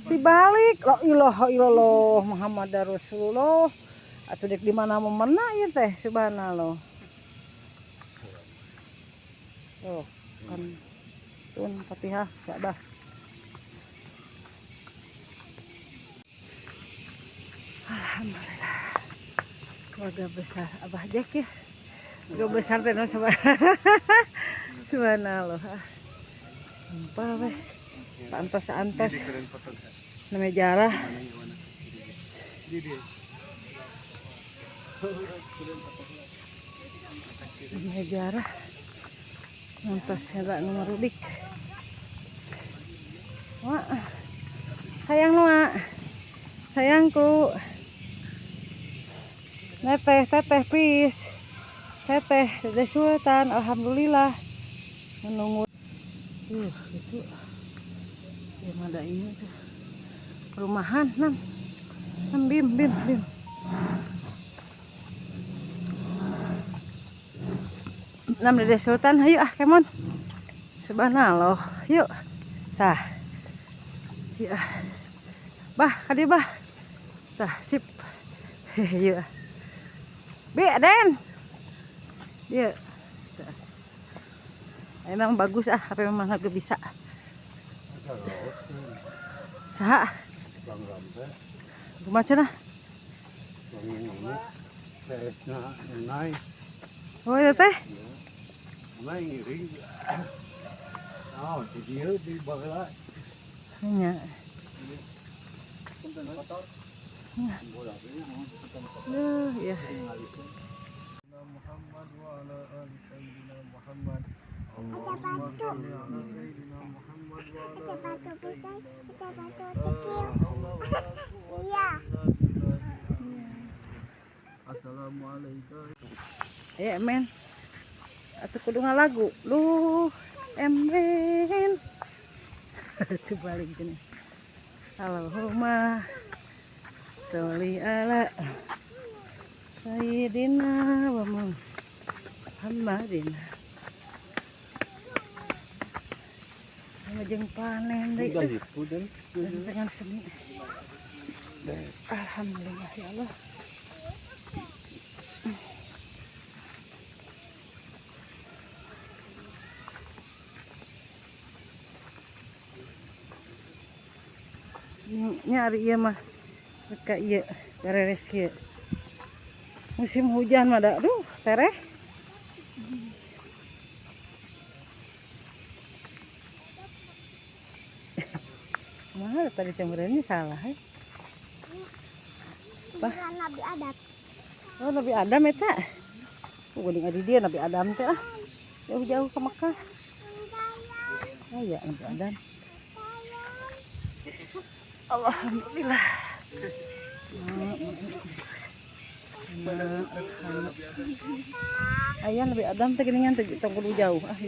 Dibalik la ilaha illallah Muhammad Rasulullah atuh dek di mana memena ieu teh subhanallah. Tuh kan tun Fatihah sadah. Alhamdulillah. Keluarga besar Abah Jack ya. Keluarga besar teh subhanallah. Apa weh? Antos namanya jarah. Namanya jarah. Antos enggak nomor rudik. Wah. Sayang Noa. Sayangku. Teteh pis. Teteh Sultan alhamdulillah. Menunggu. Itu. Yang ada ini tuh. Perumahan bim. Dede Sultan, ayo kemon. Subhanallah, yuk. Tah. Yuk. Bah, kadi bah. Tah, sip. Yuk. Bi, Den. Yuk. Emang bagus tapi memang agak bisa. Saha? Kumaha cenah? Oh, itu teh. Hanya. Ya. Muhammad wa ala ali sayyidina Muhammad. Assalamualaikum. Ya men. Atau kudu ngalagu. Lu men. Itu balik gini. Allahumma sholli ala sayyidina wa Muhammadin. Ngejeng panen deh. Dengan seni. Alhamdulillah ya Allah. Nyari iya mah kayak iya beres ya. Musim hujan mah ada, aduh tereh. Mahal tadi campurannya salah ya. Apa? Nabi Adam. Oh Nabi Adam eta. Geuning adi dia Nabi Adam teh ah. Jauh-jauh ke Mekah. Oh iya Nabi Adam. Alhamdulillah. Ayah Nabi Adam teh geuningan teh tong kudu jauh ah.